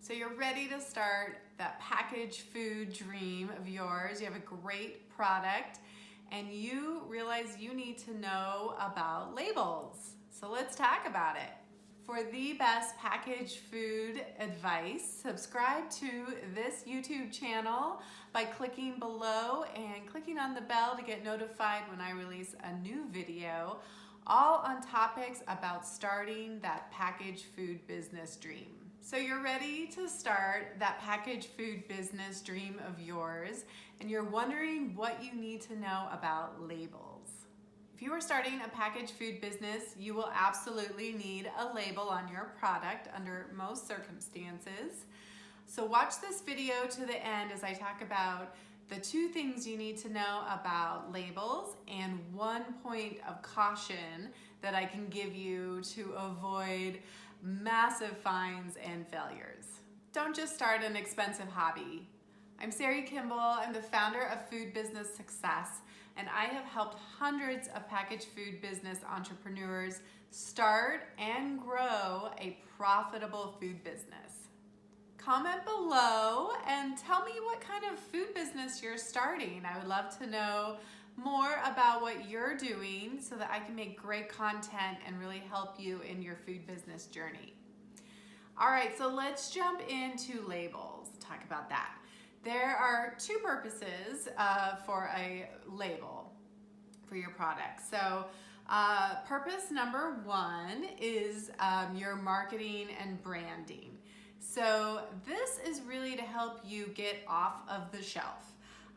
So you're ready to start that packaged food dream of yours. You have a great product and you realize you need to know about labels. So let's talk about it. For the best packaged food advice, subscribe to this YouTube channel by clicking below and clicking on the bell to get notified when I release a new video, all on topics about starting that packaged food business dream. So you're ready to start that packaged food business dream of yours, and you're wondering what you need to know about labels. If you are starting a packaged food business, you will absolutely need a label on your product under most circumstances. So watch this video to the end as I talk about the two things you need to know about labels and one point of caution that I can give you to avoid massive fines and failures. Don't just start an expensive hobby. I'm Sari Kimbell. I'm the founder of Food Business Success, and I have helped hundreds of packaged food business entrepreneurs start and grow a profitable food business. Comment below and tell me what kind of food business you're starting. I would love to know more about what you're doing so that I can make great content and really help you in your food business journey. All right, so let's jump into labels, talk about that. There are two purposes for a label for your product. So purpose number one is your marketing and branding. So this is really to help you get off of the shelf.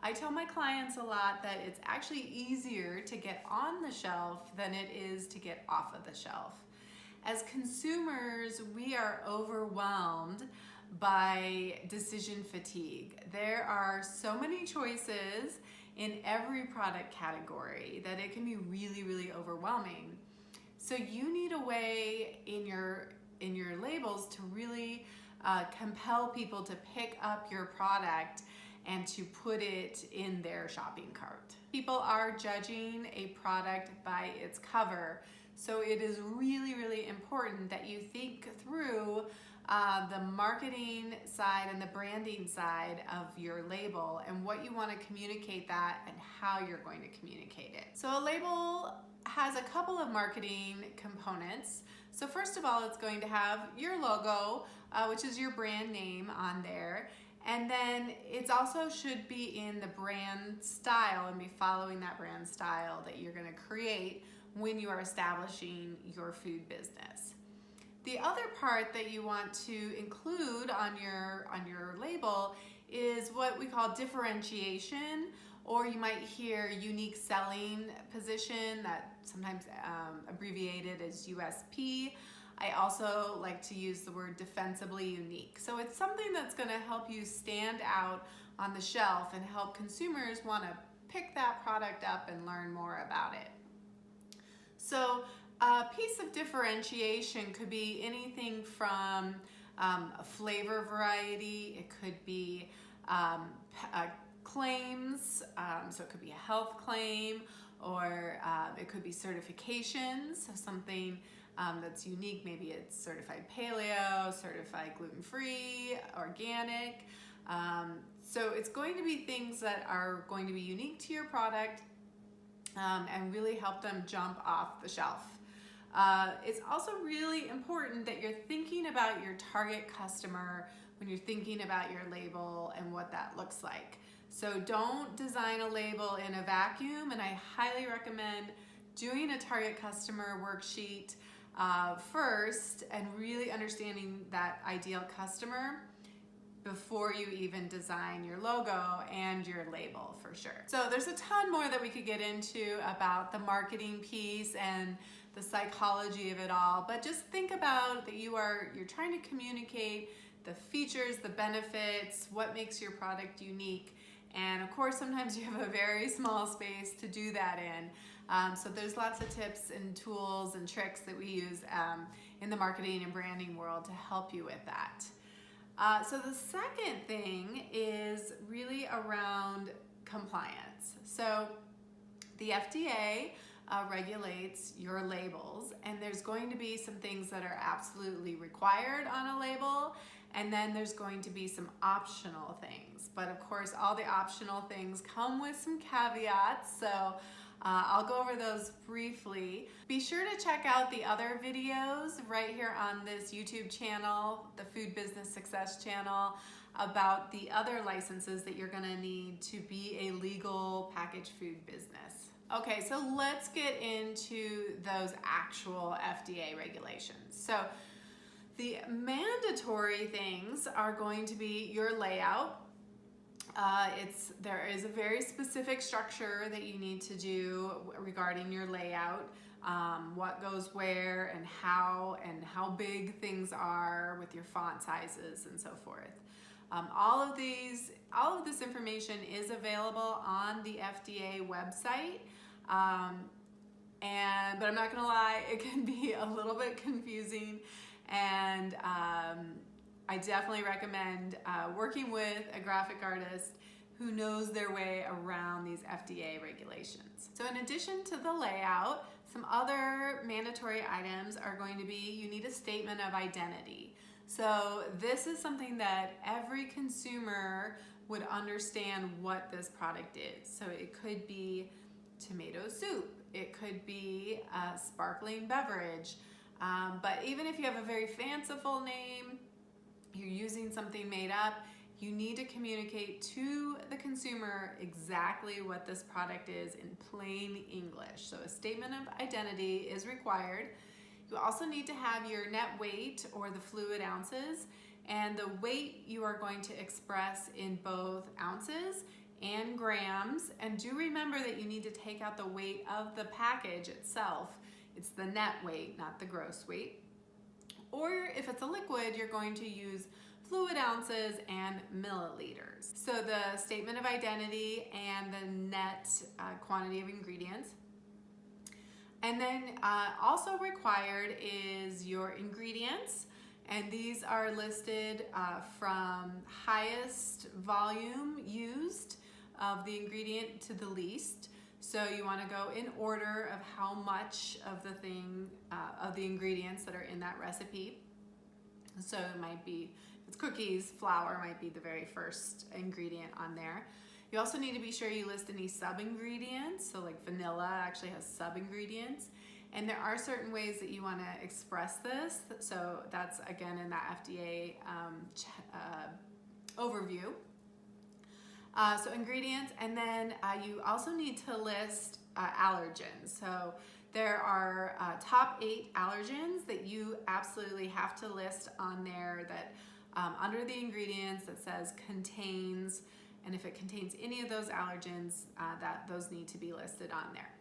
I tell my clients a lot that it's actually easier to get on the shelf than it is to get off of the shelf. As consumers, we are overwhelmed by decision fatigue. There are so many choices in every product category that it can be really, really overwhelming. So you need a way in your labels to really compel people to pick up your product and to put it in their shopping cart. People are judging a product by its cover, so it is really, really important that you think through the marketing side and the branding side of your label and what you want to communicate that and how you're going to communicate it. So a label has a couple of marketing components. So first of all, it's going to have your logo, which is your brand name on there. And then it also should be in the brand style and be following that brand style that you're going to create when you are establishing your food business. The other part that you want to include on your label is what we call differentiation, or you might hear unique selling position, that sometimes abbreviated as USP. I also like to use the word defensibly unique. So it's something that's going to help you stand out on the shelf and help consumers want to pick that product up and learn more about it. So a piece of differentiation could be anything from a flavor variety. It could be claims, so it could be a health claim, or it could be certifications, so something that's unique. Maybe it's certified paleo, certified gluten-free, organic. So it's going to be things that are going to be unique to your product and really help them jump off the shelf. It's also really important that you're thinking about your target customer when you're thinking about your label and what that looks like. So don't design a label in a vacuum, and I highly recommend doing a target customer worksheet first and really understanding that ideal customer before you even design your logo and your label, for sure. So there's a ton more that we could get into about the marketing piece and the psychology of it all, but just think about that you're trying to communicate the features, the benefits, what makes your product unique. And of course, sometimes you have a very small space to do that in. So there's lots of tips and tools and tricks that we use in the marketing and branding world to help you with that. So the second thing is really around compliance. So the FDA regulates your labels, and there's going to be some things that are absolutely required on a label, And then there's going to be some optional things. But of course, all the optional things come with some caveats. So I'll go over those briefly. Be sure to check out the other videos right here on this YouTube channel, the Food Business Success channel, about the other licenses that you're gonna need to be a legal packaged food business. Okay, so let's get into those actual FDA regulations. So the mandatory things are going to be your layout. There is a very specific structure that you need to do regarding your layout, what goes where and how big things are with your font sizes and so forth. All of this information is available on the FDA website, but I'm not gonna lie, it can be a little bit confusing, and I definitely recommend working with a graphic artist who knows their way around these FDA regulations. So in addition to the layout, some other mandatory items are going to be, you need a statement of identity. So this is something that every consumer would understand what this product is. So it could be tomato soup, it could be a sparkling beverage, but even if you have a very fanciful name, you're using something made up, you need to communicate to the consumer exactly what this product is in plain English. So a statement of identity is required. You also need to have your net weight or the fluid ounces, and the weight you are going to express in both ounces and grams. And do remember that you need to take out the weight of the package itself. It's the net weight, not the gross weight. Or if it's a liquid, you're going to use fluid ounces and milliliters. So the statement of identity and the net quantity of ingredients. And then also required is your ingredients, and these are listed from highest volume used of the ingredient to the least. So you want to go in order of how much of the ingredients that are in that recipe. So it might be, if it's cookies, flour might be the very first ingredient on there. You also need to be sure you list any sub-ingredients. So like vanilla actually has sub-ingredients. And there are certain ways that you want to express this. So that's again in that FDA overview. So ingredients, and then you also need to list allergens. So there are top 8 allergens that you absolutely have to list on there, that under the ingredients that says contains, and if it contains any of those allergens, those need to be listed on there.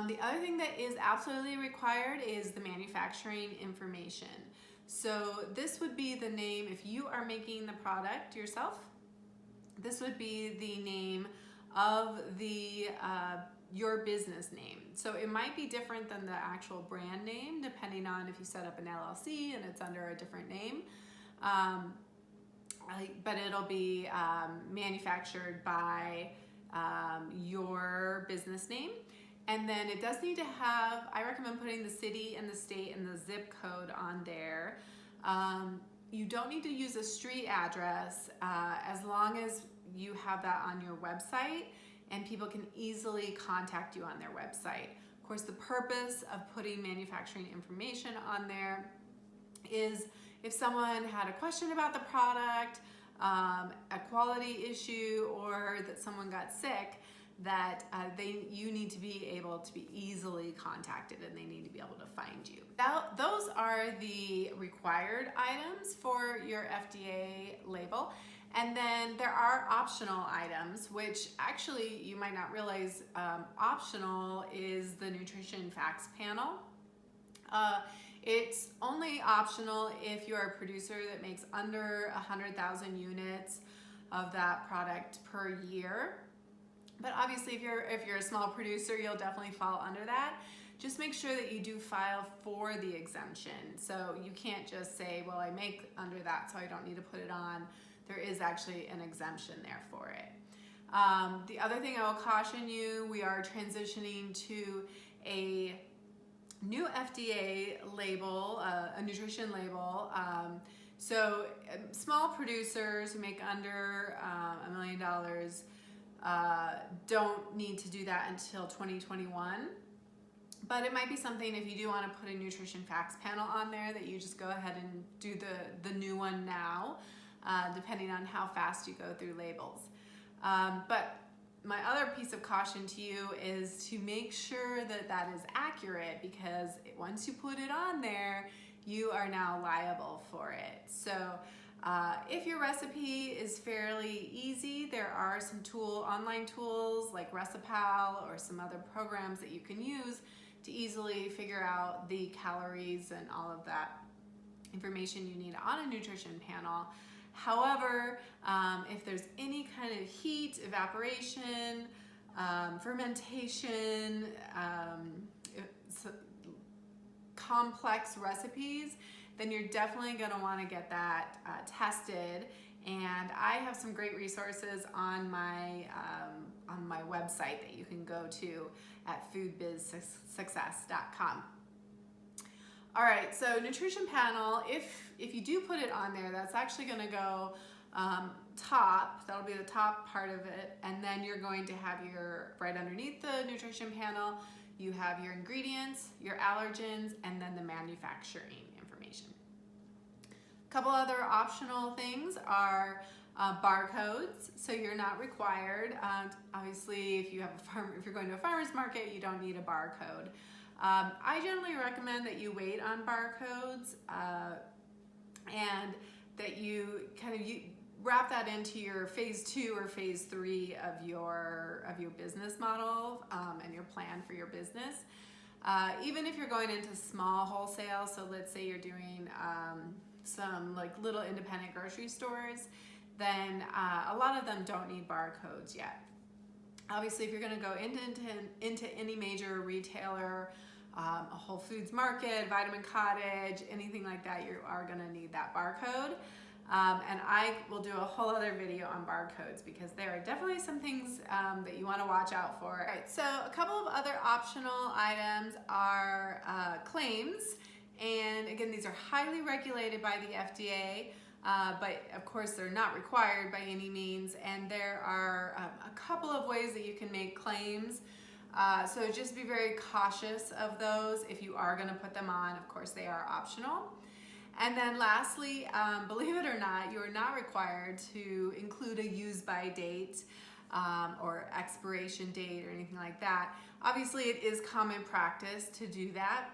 The other thing that is absolutely required is the manufacturing information. So this would be the name, if you are making the product yourself, this would be the name of your business name. So it might be different than the actual brand name, depending on if you set up an LLC and it's under a different name. But it'll be manufactured by your business name. And then it does need to have, I recommend putting the city and the state and the zip code on there. You don't need to use a street address as long as you have that on your website and people can easily contact you on their website. Of course, the purpose of putting manufacturing information on there is if someone had a question about the product, a quality issue, or that someone got sick, that you need to be able to be easily contacted and they need to be able to find you. Now, those are the required items for your FDA label. And then there are optional items, which actually you might not realize optional is the nutrition facts panel. It's only optional if you're a producer that makes under 100,000 units of that product per year. But obviously if you're a small producer, you'll definitely fall under that. Just make sure that you do file for the exemption. So you can't just say, well, I make under that, so I don't need to put it on. There is actually an exemption there for it. The other thing I will caution you, we are transitioning to a new FDA label, a nutrition label. So small producers who make under $1 million don't need to do that until 2021. But it might be something, if you do want to put a nutrition facts panel on there, that you just go ahead and do the new one now, depending on how fast you go through labels. But my other piece of caution to you is to make sure that that is accurate, because once you put it on there, you are now liable for it. So if your recipe is fairly easy, there are some online tools like WHOLESALE or some other programs that you can use to easily figure out the calories and all of that information you need on a nutrition panel. However, if there's any kind of heat, evaporation, fermentation, complex recipes, then you're definitely going to want to get that tested. And I have some great resources on my website that you can go to at foodbizsuccess.com. All right, so nutrition panel, if you do put it on there, that's actually going to go top. That'll be the top part of it, and then you're going to have right underneath the nutrition panel, you have your ingredients, your allergens, and then the manufacturing information. A couple other optional things are barcodes. So you're not required. Obviously, if you're going to a farmer's market, you don't need a barcode. I generally recommend that you wait on barcodes and that you wrap that into your phase 2 or phase 3 of your business model and your plan for your business. Even if you're going into small wholesale, so let's say you're doing some like little independent grocery stores, then a lot of them don't need barcodes yet. Obviously, if you're going to go into any major retailer, a Whole Foods Market, Vitamin Cottage, anything like that, you are going to need that barcode. And I will do a whole other video on barcodes, because there are definitely some things that you want to watch out for. All right, so a couple of other optional items are claims. And again, these are highly regulated by the FDA. But of course they're not required by any means, and there are a couple of ways that you can make claims. So just be very cautious of those if you are going to put them on. Of course they are optional. And then lastly, believe it or not, you are not required to include a use by date or expiration date or anything like that. Obviously it is common practice to do that,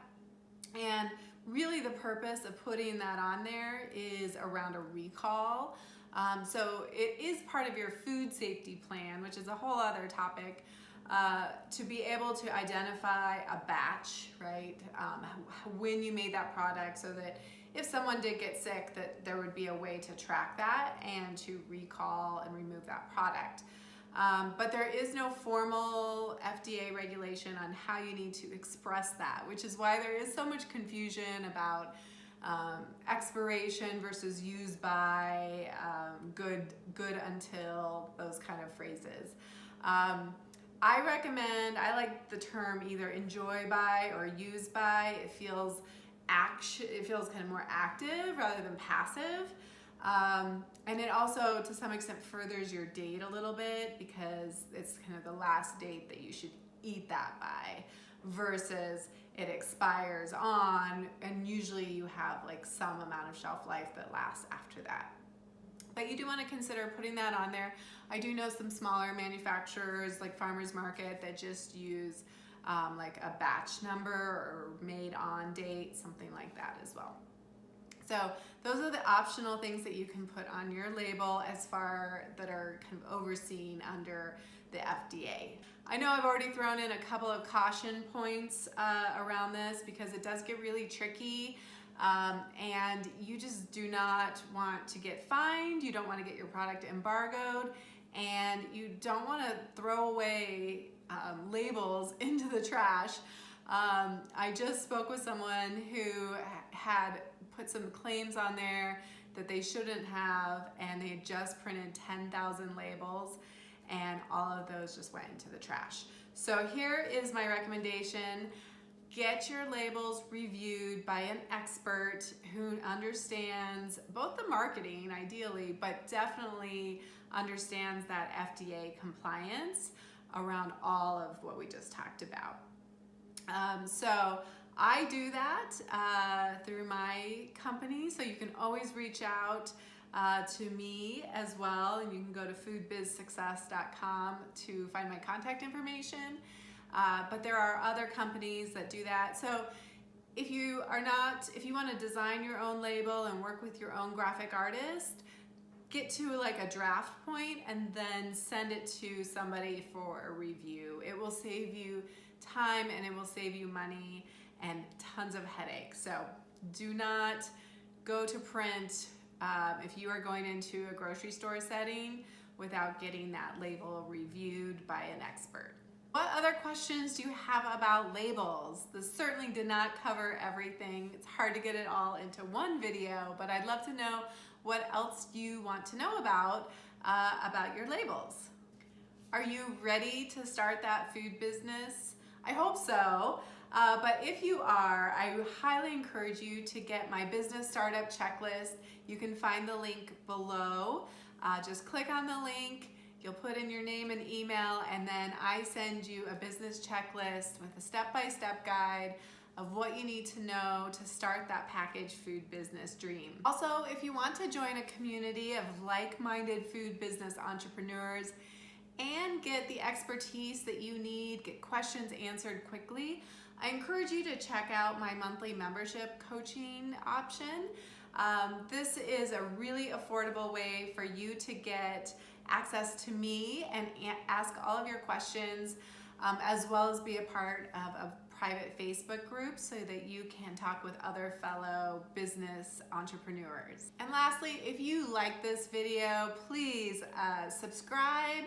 and really the purpose of putting that on there is around a recall. So it is part of your food safety plan, which is a whole other topic, to be able to identify a batch, right? When you made that product, so that if someone did get sick, that there would be a way to track that and to recall and remove that product. But there is no formal FDA regulation on how you need to express that, which is why there is so much confusion about expiration versus use by, good until, those kind of phrases. I like the term either enjoy by or use by. It feels kind of more active rather than passive. And it also, to some extent, furthers your date a little bit, because it's kind of the last date that you should eat that by, versus it expires on, and usually you have like some amount of shelf life that lasts after that. But you do want to consider putting that on there. I do know some smaller manufacturers like Farmers Market that just use like a batch number or made on date, something like that as well. So those are the optional things that you can put on your label that are kind of overseen under the FDA. I know I've already thrown in a couple of caution points around this, because it does get really tricky, and you just do not want to get fined, you don't want to get your product embargoed, and you don't want to throw away labels into the trash. I just spoke with someone who had put some claims on there that they shouldn't have, and they had just printed 10,000 labels, and all of those just went into the trash. So here is my recommendation. Get your labels reviewed by an expert who understands both the marketing, ideally, but definitely understands that FDA compliance around all of what we just talked about. So I do that through my company, so you can always reach out to me as well, and you can go to foodbizsuccess.com to find my contact information. But there are other companies that do that. So if you want to design your own label and work with your own graphic artist, get to like a draft point and then send it to somebody for a review. It will save you time and it will save you money and tons of headaches. So do not go to print if you are going into a grocery store setting without getting that label reviewed by an expert. What other questions do you have about labels? This certainly did not cover everything. It's hard to get it all into one video, but I'd love to know what else you want to know about your labels. Are you ready to start that food business? I hope so, but if you are, I highly encourage you to get my business startup checklist. You can find the link below. Just click on the link. You'll put in your name and email, and then I send you a business checklist with a step-by-step guide of what you need to know to start that packaged food business dream. Also, if you want to join a community of like-minded food business entrepreneurs and get the expertise that you need, get questions answered quickly, I encourage you to check out my monthly membership coaching option. This is a really affordable way for you to get access to me and ask all of your questions, as well as be a part of a private Facebook group so that you can talk with other fellow business entrepreneurs. And lastly, if you like this video, please subscribe,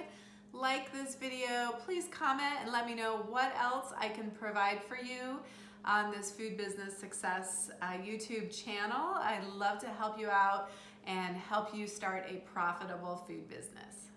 like this video, please comment and let me know what else I can provide for you on this Food Business Success YouTube channel. I'd love to help you out and help you start a profitable food business.